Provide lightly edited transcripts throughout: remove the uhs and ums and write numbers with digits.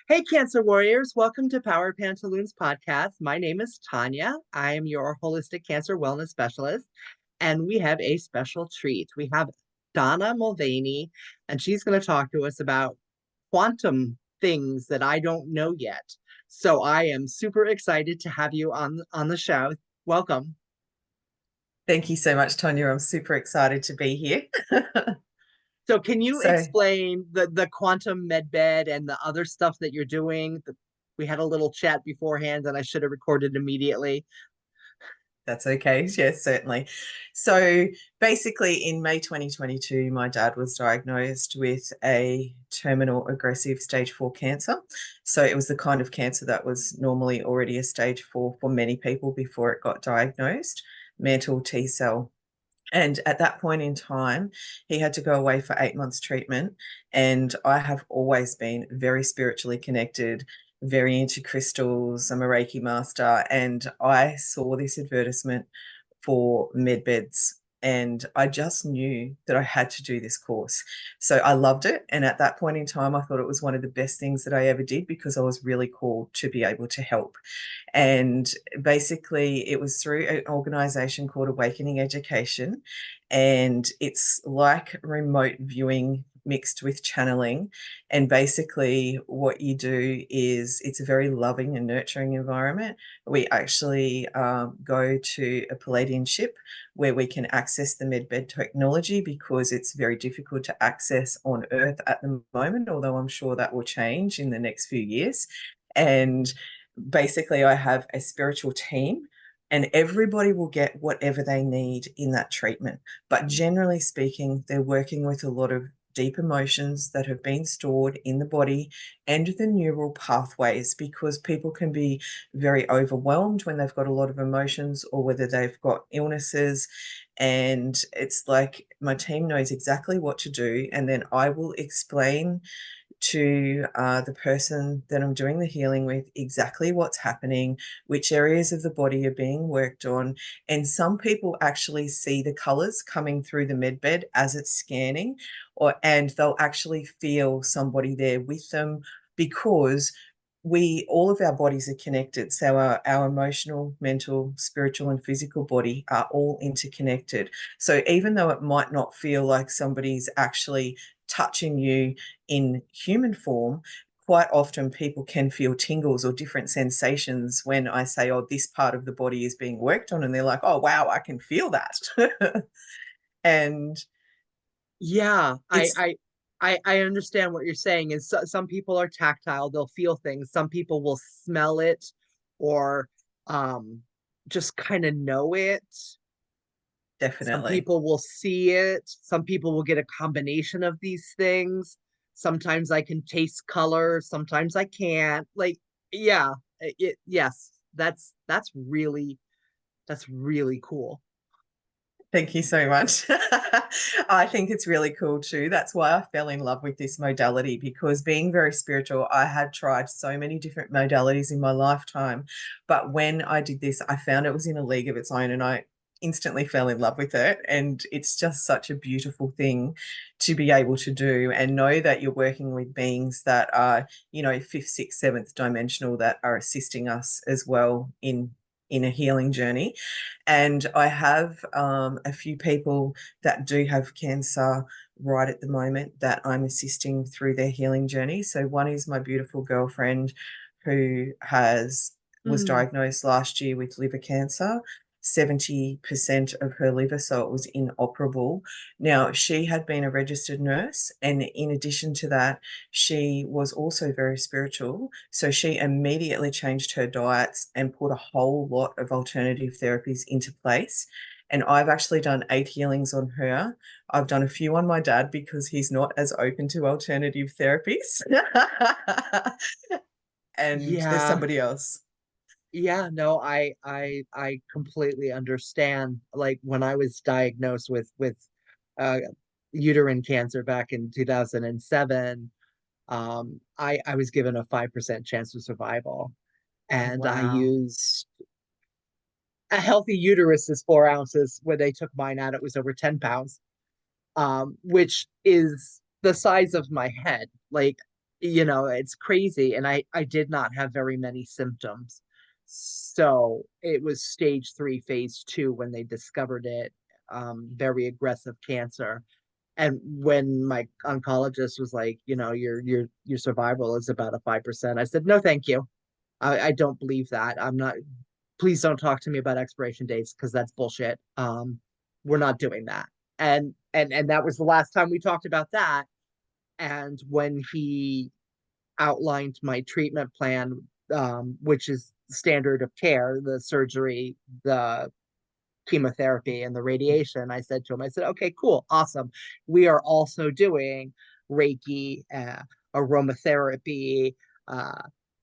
Hey, Cancer Warriors, welcome to Power Pantaloons podcast. My name is Tanya. I am your holistic cancer wellness specialist, and we have a special treat. We have Donna Mulvaney, and she's going to talk to us about quantum things that I don't know yet. So I am super excited to have you on the show. Welcome. Thank you so much, Tonya. I'm super excited to be here. So can you So explain the quantum med bed and the other stuff that you're doing? We had a little chat beforehand, and I should have recorded immediately. that's okay. Yes, certainly. So basically, in May 2022, my dad was diagnosed with a terminal aggressive stage 4 cancer. So it was the kind of cancer that was normally already a stage 4 for many people before it got diagnosed, mantle T cell. And at that point in time, he had to go away for 8 months treatment. And I have always been very spiritually connected, very into crystals. I'm a Reiki master. And I saw this advertisement for med beds. And I just knew that I had to do this course. So I loved it. And at that point in time, I thought it was one of the best things that I ever did because I was really called to be able to help. And basically, it was through an organization called Awakening Education. And it's like remote viewing mixed with channeling. And basically, what you do is it's a very loving and nurturing environment. We actually go to a Palladian ship where we can access the medbed technology because it's very difficult to access on Earth at the moment, although I'm sure that will change in the next few years. And basically, I have a spiritual team and everybody will get whatever they need in that treatment. But generally speaking, they're working with a lot of deep emotions that have been stored in the body and the neural pathways because people can be very overwhelmed when they've got a lot of emotions or whether they've got illnesses. And it's like my team knows exactly what to do. And then I will explain to the person that I'm doing the healing with exactly what's happening, which areas of the body are being worked on. And some people actually see the colors coming through the med bed as it's scanning, and they'll actually feel somebody there with them because we all of our bodies are connected. So our emotional, mental, spiritual, and physical body are all interconnected. So even though it might not feel like somebody's actually touching you in human form, quite often people can feel tingles or different sensations when I say, oh, this part of the body is being worked on. And they're like, oh, wow, I can feel that. And Yeah, it's I understand what you're saying. And some people are tactile, they'll feel things. Some people will smell it or um just kind of know it. Some definitely. people will see it. Some people will get a combination of these things. Sometimes I can taste color, sometimes I can't. Like, yeah, yes, that's really cool. Thank you so much. I think it's really cool too. That's why I fell in love with this modality because being very spiritual, I had tried so many different modalities in my lifetime. But when I did this, I found it was in a league of its own and I instantly fell in love with it. And it's just such a beautiful thing to be able to do and know that you're working with beings that are, fifth, sixth, seventh dimensional that are assisting us as well in a healing journey. And I have a few people that do have cancer right at the moment that I'm assisting through their healing journey. So one is my beautiful girlfriend who has was Mm. diagnosed last year with liver cancer. 70% of her liver, so it was inoperable. Now, she had been a registered nurse, and in addition to that, she was also very spiritual. So she immediately changed her diets and put a whole lot of alternative therapies into place. And I've actually done 8 healings on her. I've done a few on my dad because he's not as open to alternative therapies. And there's Yeah, somebody else. yeah, no, I completely understand. Like when I was diagnosed with uh uterine cancer back in 2007, I was given a 5% chance of survival. And I Wow. used a healthy uterus is 4 ounces. When they took mine out, it was over 10 pounds, which is the size of my head. Like it's crazy. And I did not have very many symptoms. So it was stage 3, phase 2 when they discovered it, very aggressive cancer. And when my oncologist was like, your survival is about a 5%, I said, no, thank you. I don't believe that. I'm not, please don't talk to me about expiration dates because that's bullshit. We're not doing that. And that was the last time we talked about that. And when he outlined my treatment plan, which is standard of care, the surgery, the chemotherapy, and the radiation, I said to him, I said, okay, cool, awesome. We are also doing Reiki, aromatherapy, uh,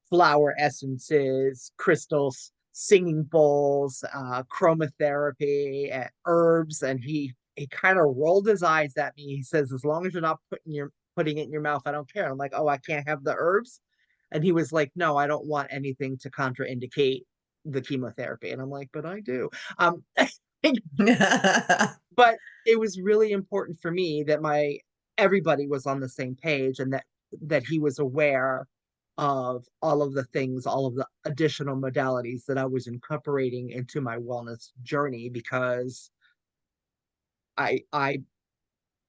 flower essences, crystals, singing bowls, chromotherapy, herbs. And he kind of rolled his eyes at me. He says, as long as you're not putting it in your mouth, I don't care. I'm like, oh, I can't have the herbs. And he was like, no, I don't want anything to contraindicate the chemotherapy. And I'm like, but I do. Um, but it was really important for me that my everybody was on the same page, and that he was aware of all of the things, all of the additional modalities that I was incorporating into my wellness journey, because I I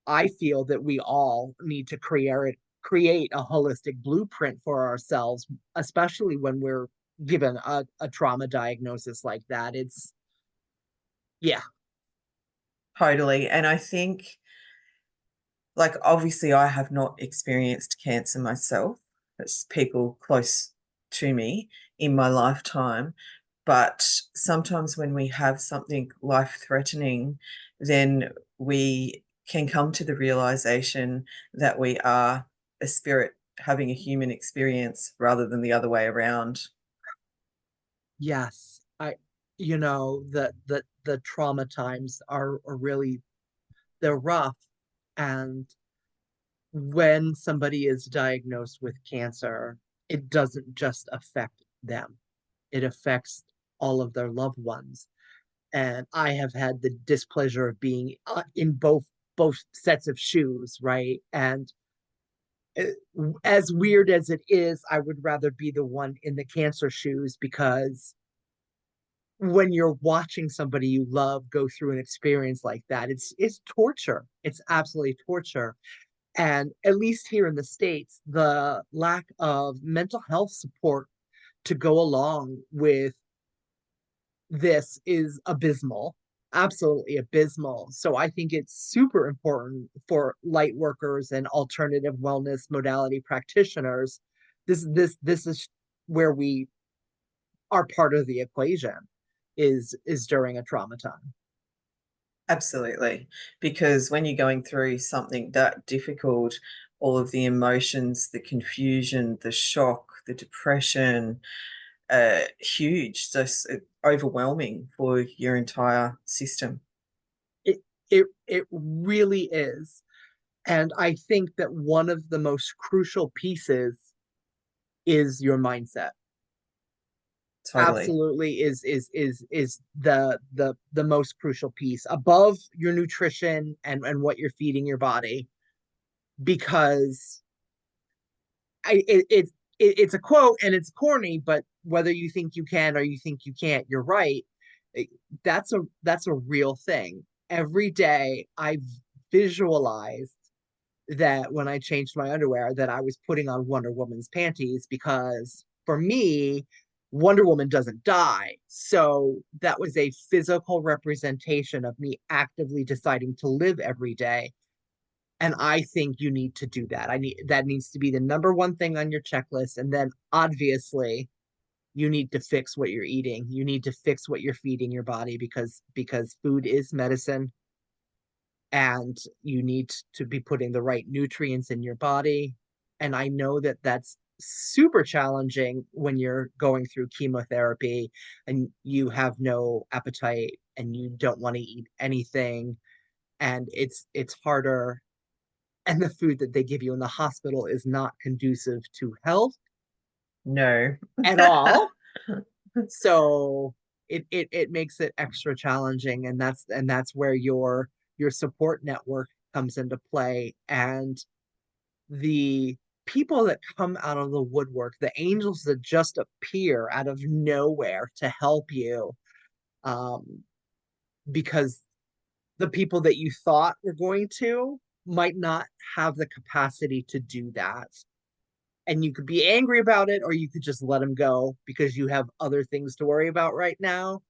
I feel that we all need to create a holistic blueprint for ourselves, especially when we're given a trauma diagnosis like that. It's yeah. Totally. And I think, like, obviously, I have not experienced cancer myself. It's people close to me in my lifetime. But sometimes when we have something life-threatening, then we can come to the realization that we are a spirit having a human experience rather than the other way around. Yes, the trauma times are really, they're rough. And when somebody is diagnosed with cancer, it doesn't just affect them. It affects all of their loved ones. And I have had the displeasure of being in both sets of shoes, right? And uh, as weird as it is, I would rather be the one in the cancer shoes, because when you're watching somebody you love go through an experience like that, it's torture. It's absolutely torture. And at least here in the States, the lack of mental health support to go along with this is abysmal, absolutely abysmal. So I think it's super important for light workers and alternative wellness modality practitioners. This is where we are part of the equation, is during a trauma time. Absolutely. Because when you're going through something that difficult, all of the emotions, the confusion, the shock, the depression, huge, just overwhelming for your entire system. It really is. And I think that one of the most crucial pieces is your mindset. Totally. Absolutely is the most crucial piece above your nutrition and what you're feeding your body. Because it's a quote and it's corny, but whether you think you can or you think you can't, you're right. It- that's a real thing. Every day I visualized that when I changed my underwear, that I was putting on Wonder Woman's panties, because for me, Wonder Woman doesn't die. So that was a physical representation of me actively deciding to live every day. And I think you need to do that. That needs to be the number one thing on your checklist. And then obviously you need to fix what you're eating. You need to fix what you're feeding your body, because food is medicine, and you need to be putting the right nutrients in your body. And I know that that's super challenging when you're going through chemotherapy and you have no appetite and you don't want to eat anything, and it's harder, and the food that they give you in the hospital is not conducive to health No. at all. So it makes it extra challenging, and that's where your support network comes into play. And the people that come out of the woodwork, the angels that just appear out of nowhere to help you, um, because the people that you thought were going to might not have the capacity to do that. And you could be angry about it, or you could just let them go because you have other things to worry about right now.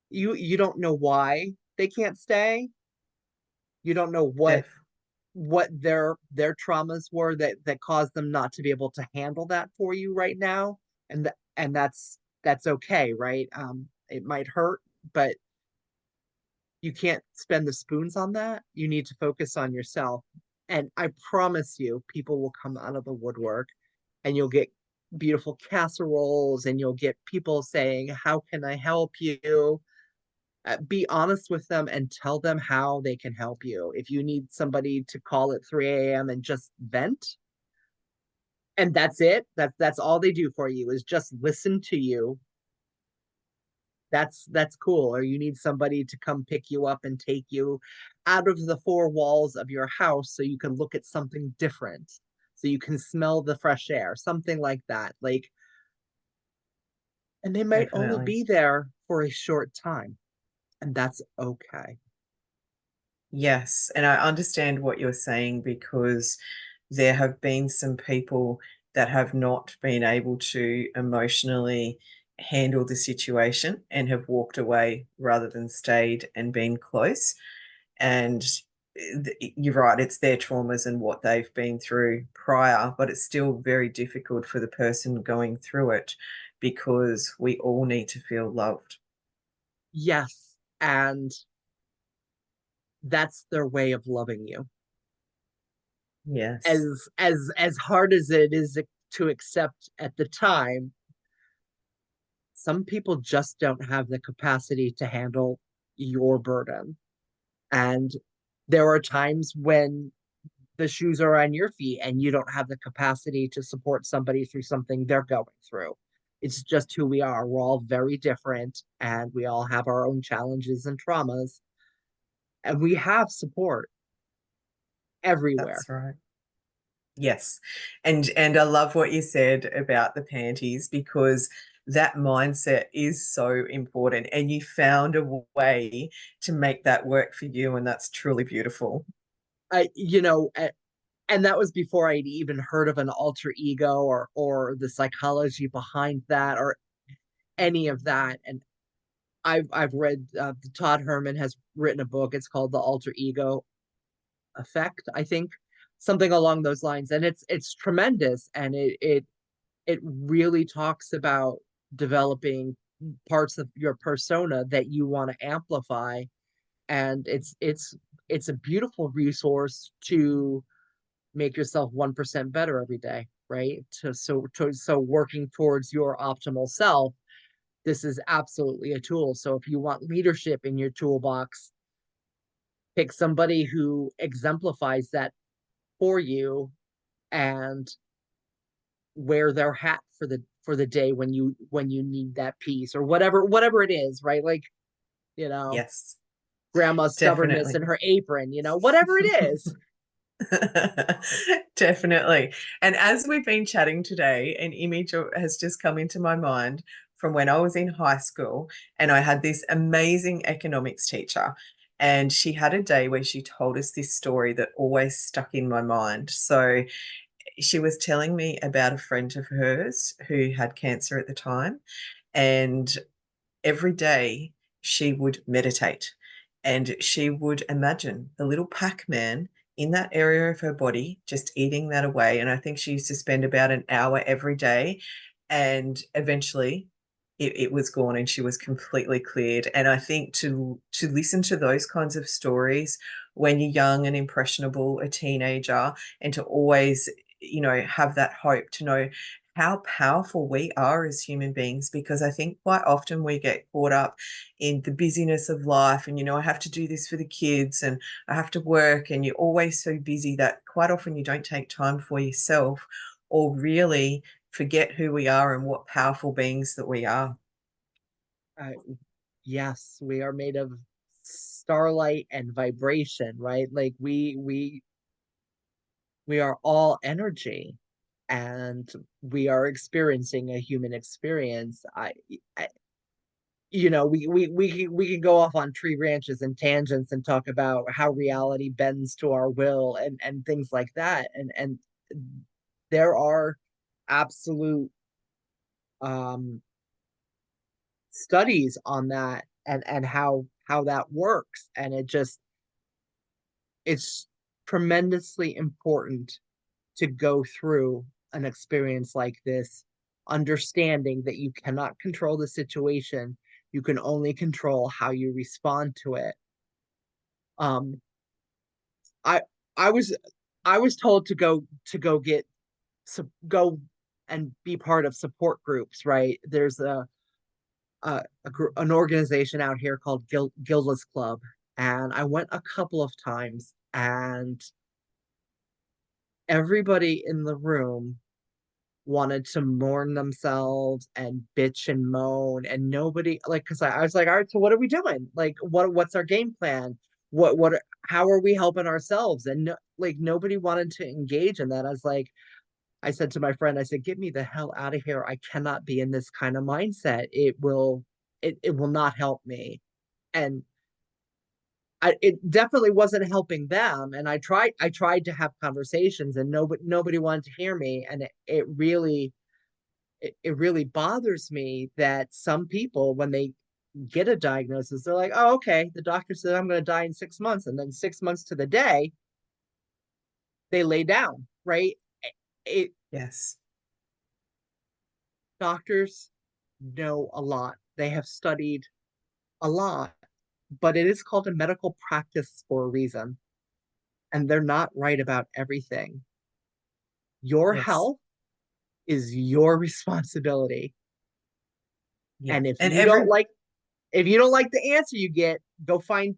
You don't know why they can't stay. You don't know Def what their traumas were that caused them not to be able to handle that for you right now. And that's okay, right? It might hurt, but you can't spend the spoons on that. You need to focus on yourself. And I promise you, people will come out of the woodwork, and you'll get beautiful casseroles, and you'll get people saying, "How can I help you?" Be honest with them and tell them how they can help you. If you need somebody to call at 3 a.m. and just vent, and that's it, that's all they do for you is just listen to you, that's cool. Or you need somebody to come pick you up and take you out of the four walls of your house so you can look at something different, so you can smell the fresh air, something like that. Like, and they might only definitely. be there for a short time, and that's okay. Yes, and I understand what you're saying because there have been some people that have not been able to emotionally handle the situation and have walked away rather than stayed and been close. And you're right, it's their traumas and what they've been through prior, but it's still very difficult for the person going through it because we all need to feel loved. Yes, and that's their way of loving you. Yes, As hard as it is to accept at the time, some people just don't have the capacity to handle your burden. And there are times when the shoes are on your feet and you don't have the capacity to support somebody through something they're going through. It's just who we are. We're all very different, and we all have our own challenges and traumas, and we have support everywhere. that's right. Yes. And I love what you said about the panties because that mindset is so important and you found a way to make that work for you and that's truly beautiful. I, you know, and that was before I'd even heard of an alter ego, or the psychology behind that, or any of that. And I've read, Todd Herman has written a book. It's called The Alter Ego Effect, I think, something along those lines. And it's tremendous, and it really talks about developing parts of your persona that you want to amplify. And it's a beautiful resource to make yourself 1% better every day, right? So working towards your optimal self, this is absolutely a tool. So if you want leadership in your toolbox, pick somebody who exemplifies that for you, and wear their hat for the day when you need that piece, or whatever it is, right? Like, you know, Yes, grandma's stubbornness definitely. in her apron, whatever it is. Definitely. And as we've been chatting today, an image has just come into my mind from when I was in high school and I had this amazing economics teacher. And she had a day where she told us this story that always stuck in my mind. So she was telling me about a friend of hers who had cancer at the time. And every day she would meditate and she would imagine the little Pac-Man in that area of her body, just eating that away. And I think she used to spend about an hour every day. And eventually it was gone and she was completely cleared. And I think to listen to those kinds of stories when you're young and impressionable, a teenager, and to always, have that hope to know how powerful we are as human beings because I think quite often we get caught up in the busyness of life and I have to do this for the kids and I have to work and you're always so busy that quite often you don't take time for yourself or really forget who we are and what powerful beings that we are. uh, yes, we are made of starlight and vibration, right? Like we are all energy. and we are experiencing a human experience. I you know, we can go off on tree branches and tangents and talk about how reality bends to our will and things like that. And there are absolute um studies on that and how that works. And it's tremendously important to go through an experience like this, understanding that you cannot control the situation. You can only control how you respond to it. Um, I I was I was told to go get go and be part of support groups. Right? There's an organization out here called Gilda's Club, and I went a couple of times, and everybody in the room wanted to mourn themselves and bitch and moan, and nobody like, because I was like, all right, so what are we doing? Like, what's our game plan? What how are we helping ourselves? And no, like, nobody wanted to engage in that. I said to my friend, I said, get me the hell out of here. I cannot be in this kind of mindset. It will not help me. And it definitely wasn't helping them. And I tried to have conversations, and nobody wanted to hear me. And it really bothers me that some people, when they get a diagnosis, they're like, oh, okay, the doctor said I'm going to die in 6 months. And then 6 months to the day, they lay down, right? It Yes. Doctors know a lot. They have studied a lot, but it is called a medical practice for a reason. And they're not right about everything. Your Yes. health is your responsibility. Yeah. And And every if you don't like the answer you get, go find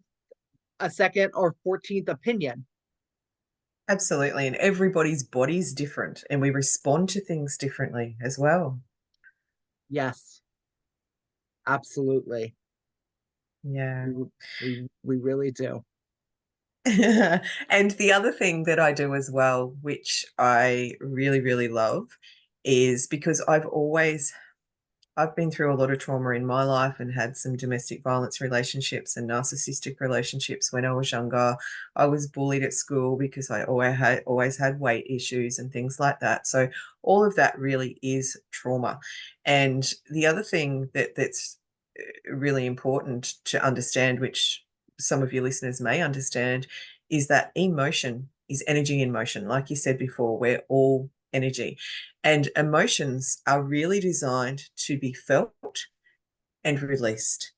a second or 14th opinion. Absolutely. And everybody's body's different and we respond to things differently as well. Yes, absolutely. Yeah. We really do. And the other thing that I do as well, which I really, really love, is because I've been through a lot of trauma in my life and had some domestic violence relationships and narcissistic relationships when I was younger. I was bullied at school because I always had weight issues and things like that. So all of that really is trauma. And the other thing that's really important to understand, which some of your listeners may understand, is that emotion is energy in motion. Like you said before, we're all energy. And emotions are really designed to be felt and released.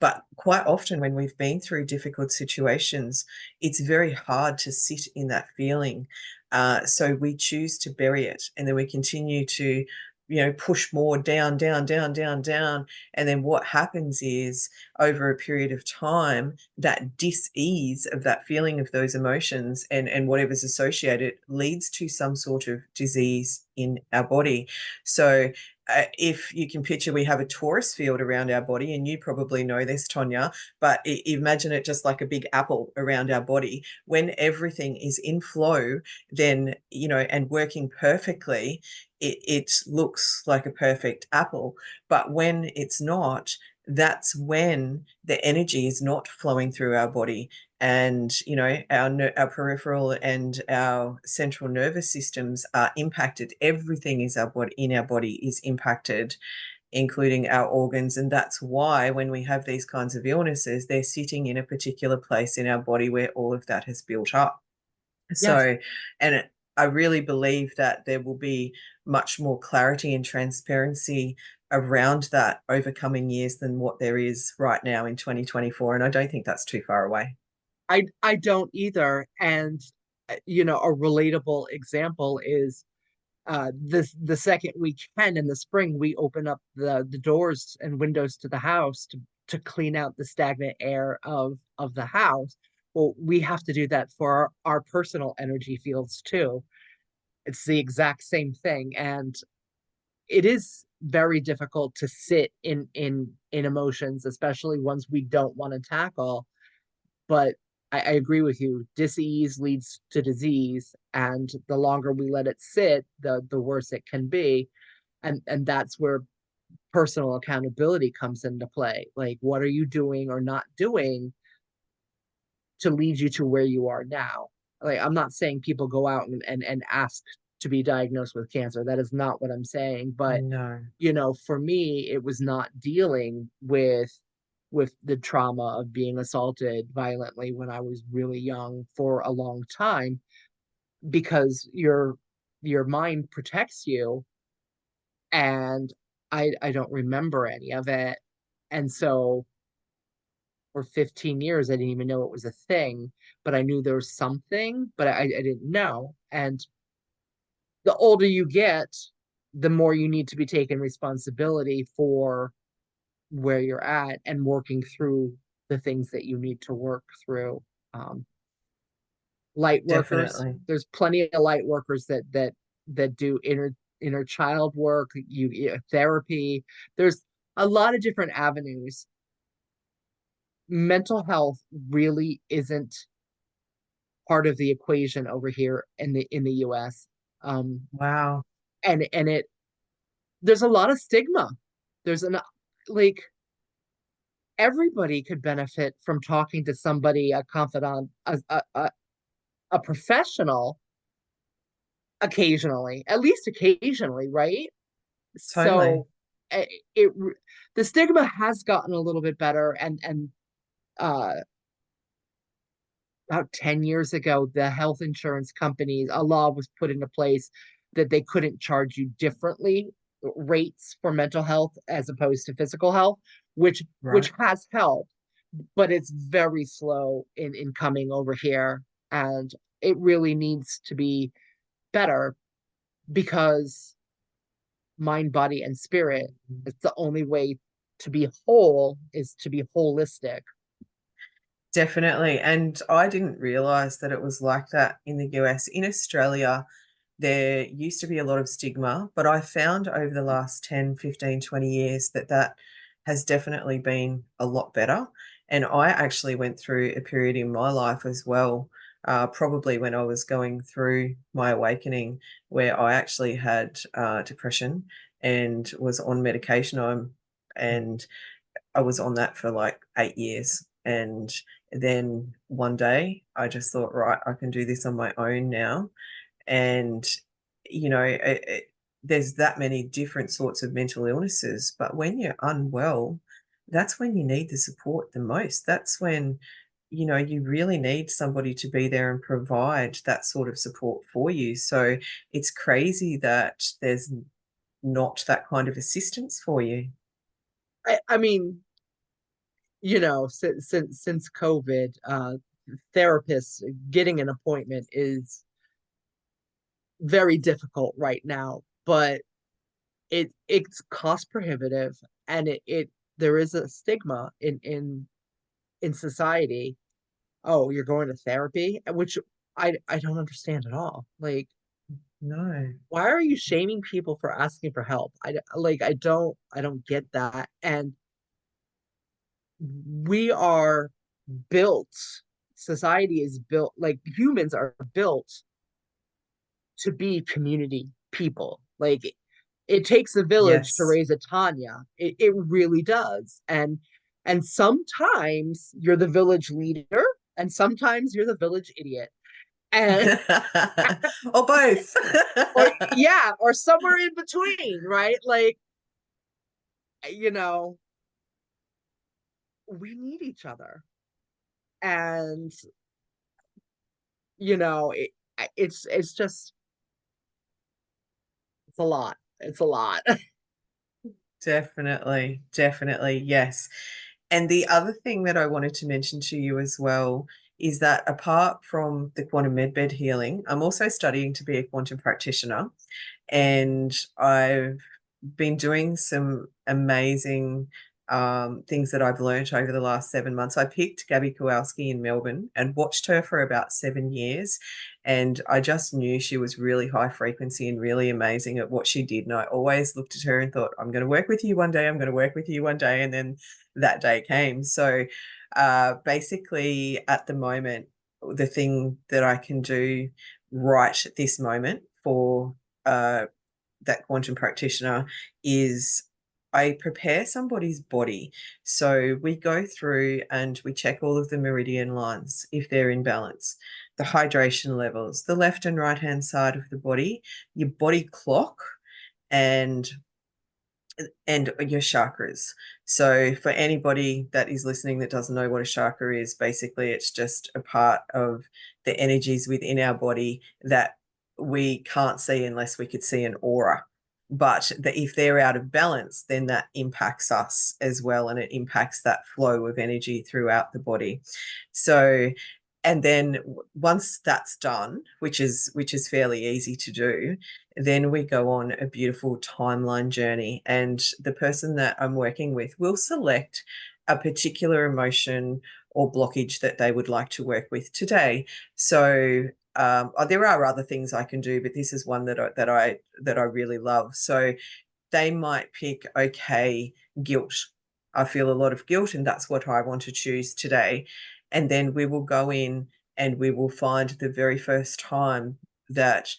But quite often, when we've been through difficult situations, it's very hard to sit in that feeling. So we choose to bury it, and then we continue to, push more down, down, down, down, down. And then what happens is, over a period of time, that dis-ease of that feeling of those emotions and whatever's associated leads to some sort of disease in our body. So if you can picture, we have a torus field around our body, and you probably know this, Tonya, but imagine it just like a big apple around our body. When everything is in flow, then, and working perfectly, it looks like a perfect apple. But when it's not, that's when the energy is not flowing through our body, and our peripheral and our central nervous systems are impacted. Everything is our body in our body is impacted, including our organs. And that's why when we have these kinds of illnesses, they're sitting in a particular place in our body where all of that has built up. Yes, So, I really believe that there will be much more clarity and transparency around that over coming years than what there is right now in 2024. And I don't think that's too far away. I don't either. And a relatable example is the second we can in the spring, we open up the doors and windows to the house to clean out the stagnant air of the house. Well, we have to do that for our personal energy fields too. It's the exact same thing. And it is very difficult to sit in emotions, especially ones we don't want to tackle. But I agree with you. Disease leads to disease, and the longer we let it sit, the worse it can be. And that's where personal accountability comes into play. Like, what are you doing or not doing to lead you to where you are now? Like, I'm not saying people go out and ask to be diagnosed with cancer. That is not what I'm saying. But, No, for me, it was not dealing with the trauma of being assaulted violently when I was really young for a long time, because your mind protects you, and I don't remember any of it. And so for 15 years I didn't even know it was a thing, but I knew there was something, but I didn't know. And the older you get, the more you need to be taking responsibility for where you're at and working through the things that you need to work through. Um, Light workers, definitely. there's plenty of light workers that do inner child work, therapy. There's a lot of different avenues. Mental health really isn't part of the equation over here in the US. Um, Wow. and it there's a lot of stigma. There's an like everybody could benefit from talking to somebody, a confidant, a professional occasionally, at least occasionally, right? Totally. So it, it the stigma has gotten a little bit better, and uh about 10 years ago, the health insurance companies, a law was put into place that they couldn't charge you differently rates for mental health as opposed to physical health, which Right. has helped, but it's very slow in coming over here, and it really needs to be better, because mind, body, and spirit, it's the only way to be whole is to be holistic. Definitely. And I didn't realize that it was like that in the US. In Australia, there used to be a lot of stigma, but I found over the last 10, 15, 20 years that that has definitely been a lot better. And I actually went through a period in my life as well, probably when I was going through my awakening, where I actually had depression and was on medication. And I was on that for like 8 years. And then one day I just thought, right, I can do this on my own now. And, there's that many different sorts of mental illnesses. But when you're unwell, that's when you need the support the most. That's when, you really need somebody to be there and provide that sort of support for you. So it's crazy that there's not that kind of assistance for you. I mean, since COVID, therapists getting an appointment is very difficult right now, but it's cost prohibitive, and it there is a stigma in society. Oh, you're going to therapy, which I don't understand at all. Like, No. why are you shaming people for asking for help? I don't get that. And we are built, society is built, like humans are built to be community people. Like, it takes a village to Yes. raise a Tanya. It really does. And sometimes you're the village leader, and sometimes you're the village idiot. And Or both. or yeah, or somewhere in between, right? Like, you know, we need each other. And it's just it's a lot. It's a lot. Definitely, definitely, yes. And the other thing that I wanted to mention to you as well is that apart from the quantum medbed healing, I'm also studying to be a quantum practitioner. And I've been doing some amazing things that I've learned over the last 7 months. I picked Gabby Kowalski in Melbourne and watched her for about 7 years. And I just knew she was really high frequency and really amazing at what she did. And I always looked at her and thought, I'm going to work with you one day. I'm going to work with you one day. And then that day came. So Basically, at the moment, the thing that I can do right at this moment for that quantum practitioner is I prepare somebody's body. So we go through and we check all of the meridian lines if they're in balance, the hydration levels, the left and right hand side of the body, your body clock, and your chakras. So for anybody that is listening that doesn't know what a chakra is, basically it's just a part of the energies within our body that we can't see unless we could see an aura. But if they're out of balance, then that impacts us as well, and it impacts that flow of energy throughout the body. So, and then once that's done, which is fairly easy to do, then we go on a beautiful timeline journey. And the person that I'm working with will select a particular emotion or blockage that they would like to work with today. So there are other things I can do, but this is one that I really love. So they might pick, okay, guilt. I feel a lot of guilt, and that's what I want to choose today. And then we will go in and we will find the very first time that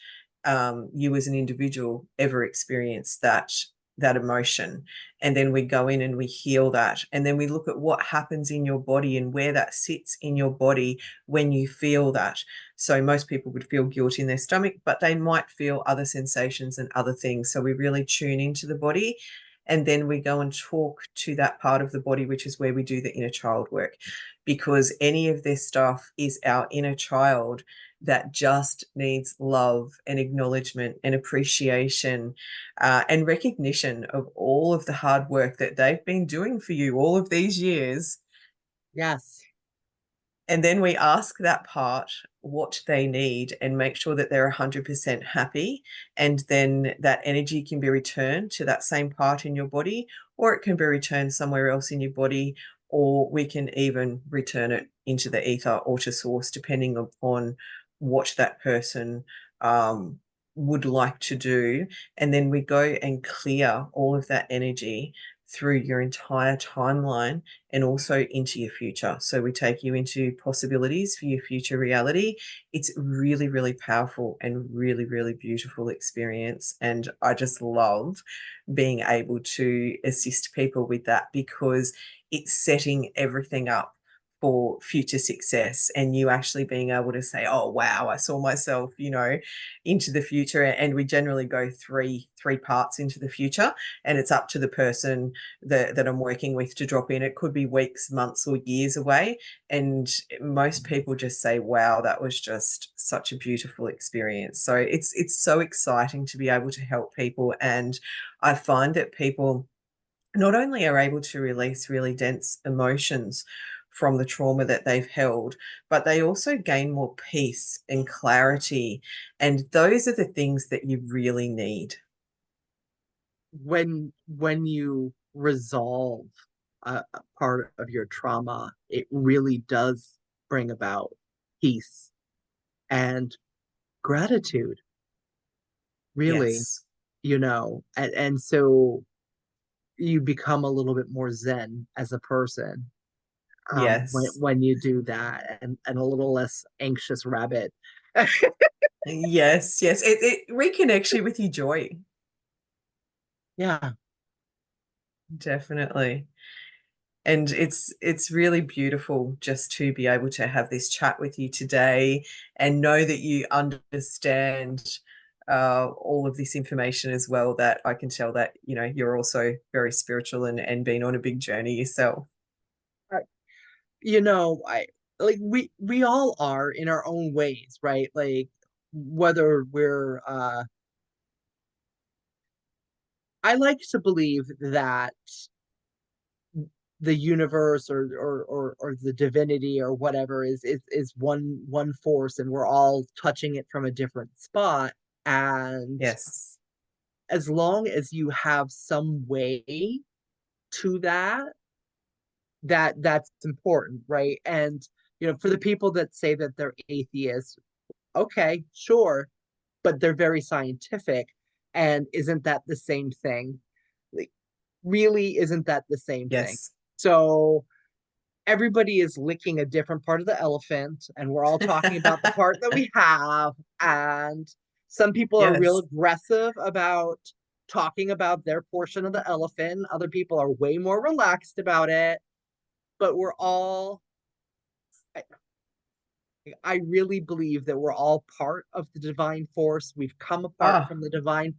you as an individual ever experienced that emotion. And then we go in and we heal that. And then we look at what happens in your body and where that sits in your body when you feel that. So most people would feel guilt in their stomach, but they might feel other sensations and other things. So we really tune into the body. And then we go and talk to that part of the body, which is where we do the inner child work, because any of this stuff is our inner child that just needs love and acknowledgement and appreciation, and recognition of all of the hard work that they've been doing for you all of these years. Yes. And then we ask that part what they need and make sure that they're 100% happy. And then that energy can be returned to that same part in your body, or it can be returned somewhere else in your body, or we can even return it into the ether or to source, depending upon what that person would like to do. And then we go and clear all of that energy through your entire timeline and also into your future. So we take you into possibilities for your future reality. It's really, really powerful and really, really beautiful experience. And I just love being able to assist people with that, because it's setting everything up for future success, and you actually being able to say, oh wow, I saw myself, into the future. And we generally go three parts into the future, and it's up to the person that I'm working with to drop in. It could be weeks, months, or years away. And most people just say, wow, that was just such a beautiful experience. So it's so exciting to be able to help people. And I find that people not only are able to release really dense emotions from the trauma that they've held, but they also gain more peace and clarity. And those are the things that you really need. When you resolve a part of your trauma, it really does bring about peace and gratitude, really, Yes. and so you become a little bit more zen as a person, Yes. when you do that, and a little less anxious rabbit. Yes. Yes. It reconnects you with your joy. Yeah. Definitely. And it's really beautiful just to be able to have this chat with you today and know that you understand all of this information as well, that I can tell that, you're also very spiritual and been on a big journey yourself. I like we all are in our own ways, right? Like whether we're I like to believe that the universe or the divinity or whatever is one force, and we're all touching it from a different spot. And Yes. as long as you have some way to that's important, right? And for the people that say that they're atheists, okay, sure, but they're very scientific. And isn't that the same thing? Like, really, isn't that the same thing? Yes. So everybody is licking a different part of the elephant, and we're all talking about the part that we have. And some people are real Yes, aggressive about talking about their portion of the elephant. Other people are way more relaxed about it. But we're all, I really believe that we're all part of the divine force. We've come apart oh, from the divine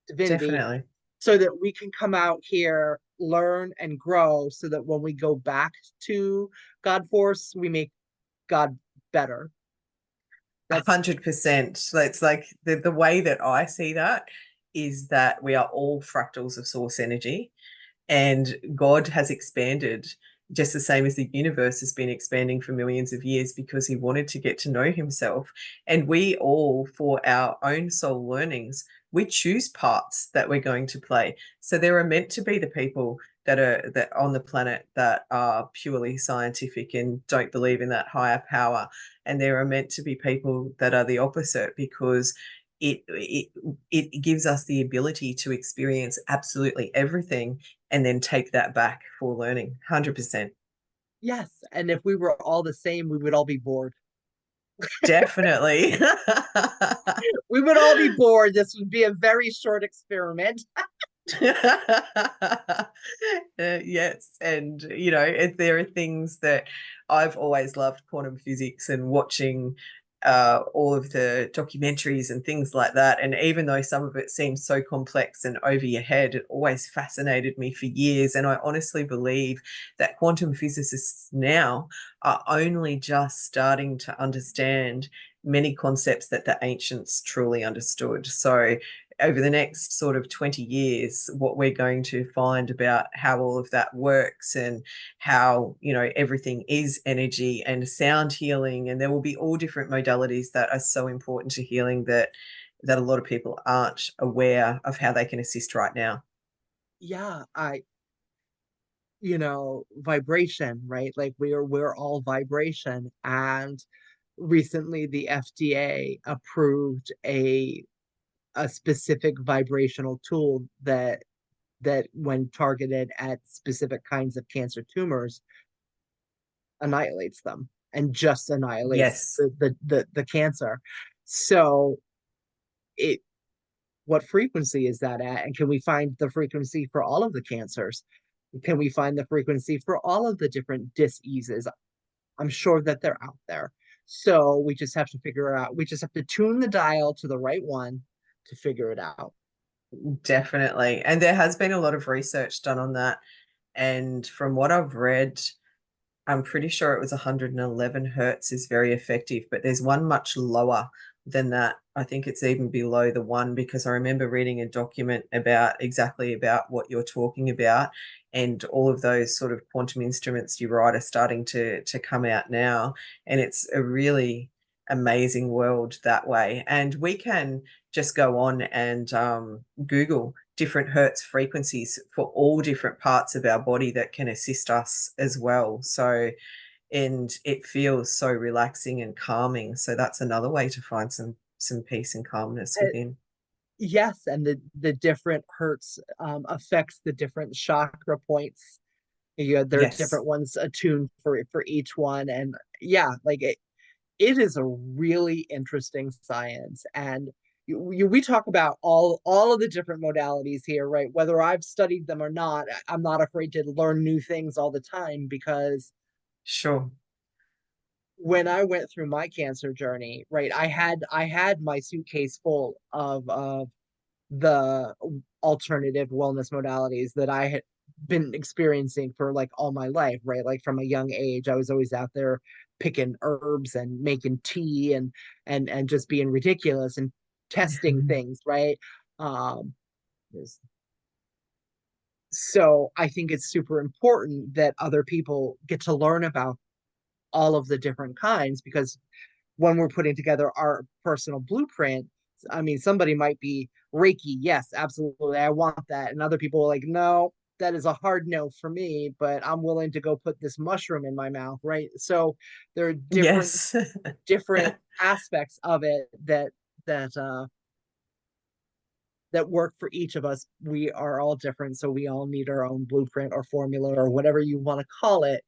divinity, definitely. so that we can come out here, learn and grow, so that when we go back to God force, we make God better. That's 100%. It's like the way that I see that is that we are all fractals of source energy, and God has expanded just the same as the universe has been expanding for millions of years because he wanted to get to know himself. And we all, for our own soul learnings, we choose parts that we're going to play. So there are meant to be the people that on the planet that are purely scientific and don't believe in that higher power. And there are meant to be people that are the opposite because it it gives us the ability to experience absolutely everything and then take that back for learning. 100%. yes. And if we were all the same, we would all be bored. Definitely. We would all be bored. This would be a very short experiment. Yes, and there are things that I've always loved quantum physics and watching all of the documentaries and things like that. And even though some of it seems so complex and over your head, it always fascinated me for years. And I honestly believe that quantum physicists now are only just starting to understand many concepts that the ancients truly understood. So over the next sort of 20 years, what we're going to find about how all of that works and how, everything is energy and sound healing. And there will be all different modalities that are so important to healing that a lot of people aren't aware of how they can assist right now. Yeah, vibration, right? Like we're all vibration. And recently the FDA approved a specific vibrational tool that when targeted at specific kinds of cancer tumors annihilates them and just annihilates Yes, the cancer. So it what frequency is that at? And can we find the frequency for all of the cancers? Can we find the frequency for all of the different diseases? I'm sure that they're out there. So we just have to figure out, we just have to tune the dial to the right one to figure it out. definitely. And there has been a lot of research done on that. And from what I've read, I'm pretty sure it was 111 hertz is very effective, but there's one much lower than that. I think it's even below the one because I remember reading a document about exactly about what you're talking about, and all of those sort of quantum instruments you write are starting to come out now, and it's a really amazing world that way. And we can just go on and Google different hertz frequencies for all different parts of our body that can assist us as well. So, and it feels so relaxing and calming. So that's another way to find some peace and calmness Uh, within. yes, and the different hertz affects the different chakra points. There are Yes, different ones attuned for each one, and yeah, like it is a really interesting science. And we talk about all of the different modalities here, right? Whether I've studied them or not, I'm not afraid to learn new things all the time, because sure. when I went through my cancer journey, right, I had my suitcase full of the alternative wellness modalities that I had been experiencing for like all my life, right? Like from a young age, I was always out there picking herbs and making tea and just being ridiculous and testing things, right? Um, so I think it's super important that other people get to learn about all of the different kinds, because when we're putting together our personal blueprint, I mean, somebody might be Reiki, yes, absolutely, I want that. And other people are like, no, that is a hard no for me, but I'm willing to go put this mushroom in my mouth, right? So there are Yes. different aspects of it that that work for each of us. We are all different, so we all need our own blueprint or formula or whatever you want to call it.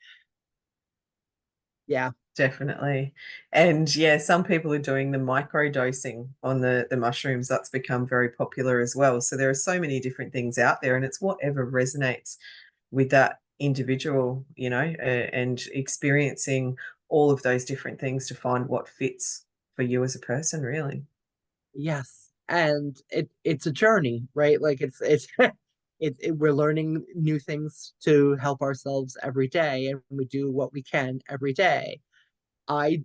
Yeah. Definitely. And yeah, some people are doing the micro dosing on the mushrooms. That's become very popular as well. So there are so many different things out there, and it's whatever resonates with that individual, and experiencing all of those different things to find what fits for you as a person, really. Yes. And it's a journey, right? Like it's we're learning new things to help ourselves every day, and we do what we can every day. I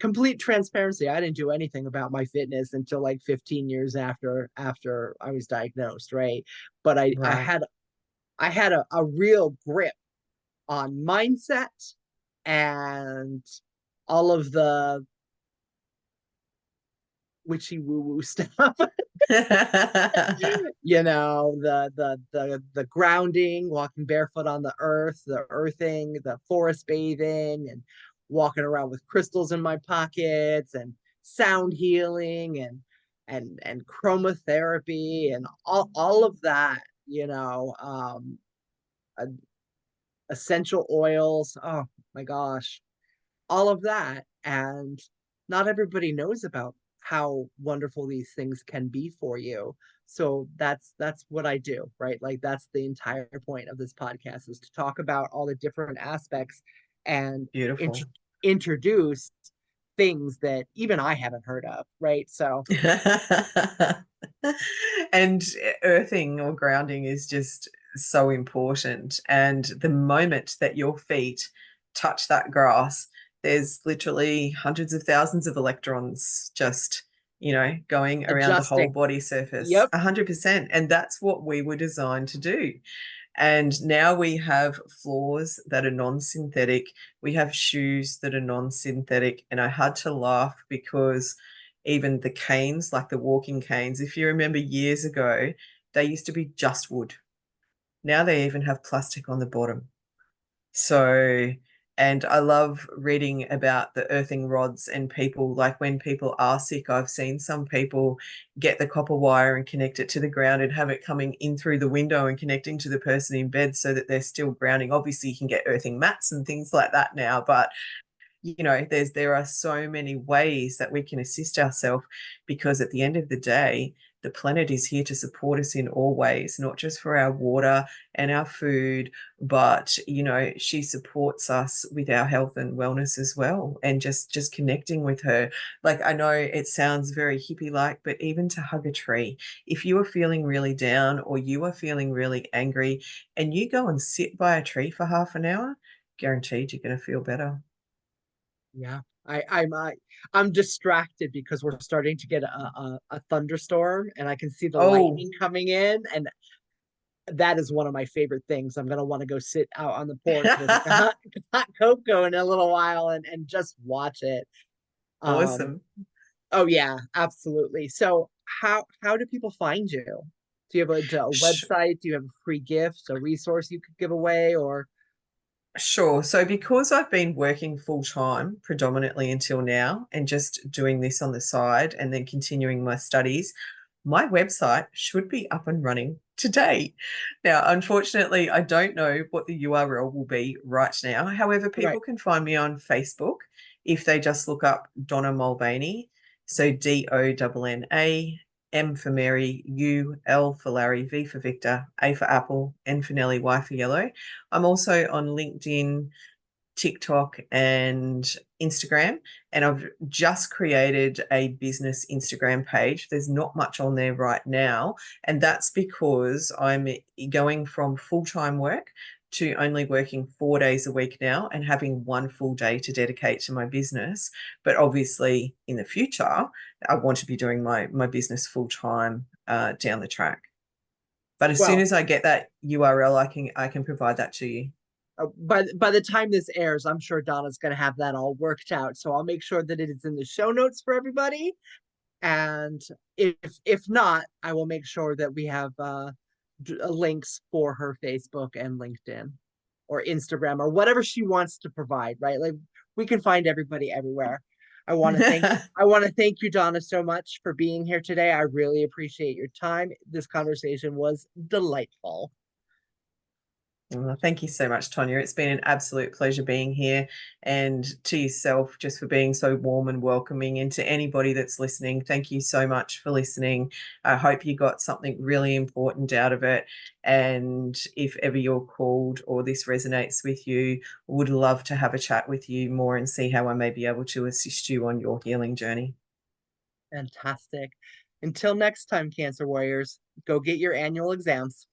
Complete transparency, I didn't do anything about my fitness until like 15 years after I was diagnosed, right? But Right. I had a real grip on mindset and all of the witchy woo woo stuff. The grounding, walking barefoot on the earth, the earthing, the forest bathing, and walking around with crystals in my pockets, and sound healing, and chromotherapy, and all of that, uh, essential oils. Oh my gosh, all of that. And not everybody knows about how wonderful these things can be for you. So that's what I do, right? Like that's the entire point of this podcast, is to talk about all the different aspects and int- Beautiful. introduce things that even I haven't heard of, right? So And earthing or grounding is just so important. And the moment that your feet touch that grass, there's literally hundreds of thousands of electrons just, going around the whole adjusting. body surface. Yep. 100%. And that's what we were designed to do. And now we have floors that are non-synthetic. We have shoes that are non-synthetic. And I had to laugh because even the canes, like the walking canes, if you remember years ago, they used to be just wood. Now they even have plastic on the bottom. So, and I love reading about the earthing rods and people, like when people are sick, I've seen some people get the copper wire and connect it to the ground and have it coming in through the window and connecting to the person in bed so that they're still grounding. Obviously, you can get earthing mats and things like that now, but there are so many ways that we can assist ourselves, because at the end of the day, the planet is here to support us in all ways, not just for our water and our food, but she supports us with our health and wellness as well. And just connecting with her, like, I know it sounds very hippie like, but even to hug a tree, if you are feeling really down or you are feeling really angry and you go and sit by a tree for half an hour, guaranteed you're going to feel better. Yeah. I'm distracted because we're starting to get a thunderstorm, and I can see the Oh, lightning coming in, and that is one of my favorite things. I'm gonna want to go sit out on the porch with like a hot cocoa in a little while, and just watch it. Um, awesome. oh yeah, absolutely. So how do people find you? Do you have a Sh- website? Do you have a free gift, a resource you could give away, or Sure. So, because I've been working full time predominantly until now and just doing this on the side and then continuing my studies, my website should be up and running today. Now, unfortunately, I don't know what the URL will be right now. However, right? people can find me on Facebook if they just look up Donna Mulvaney. So Donna, M for Mary, U, L for Larry, V for Victor, A for Apple, N for Nelly, Y for Yellow. I'm also on LinkedIn, TikTok, and Instagram. And I've just created a business Instagram page. There's not much on there right now. And that's because I'm going from full time work to only working 4 days a week now and having one full day to dedicate to my business. But obviously, in the future, I want to be doing my business full time down the track. But as soon Well, as I get that URL, I can provide that to you. by the time this airs, I'm sure Donna's going to have that all worked out. So I'll make sure that it is in the show notes for everybody. And if not, I will make sure that we have links for her Facebook and LinkedIn or Instagram or whatever she wants to provide. Right, like we can find everybody everywhere. I want to thank I want to thank you, Donna, so much for being here today. I really appreciate your time. This conversation was delightful. Thank you so much, Tonya. It's been an absolute pleasure being here, and to yourself, just for being so warm and welcoming. And to anybody that's listening, thank you so much for listening. I hope you got something really important out of it. And if ever you're called or this resonates with you, would love to have a chat with you more and see how I may be able to assist you on your healing journey. Fantastic. Until next time, Cancer Warriors, go get your annual exams.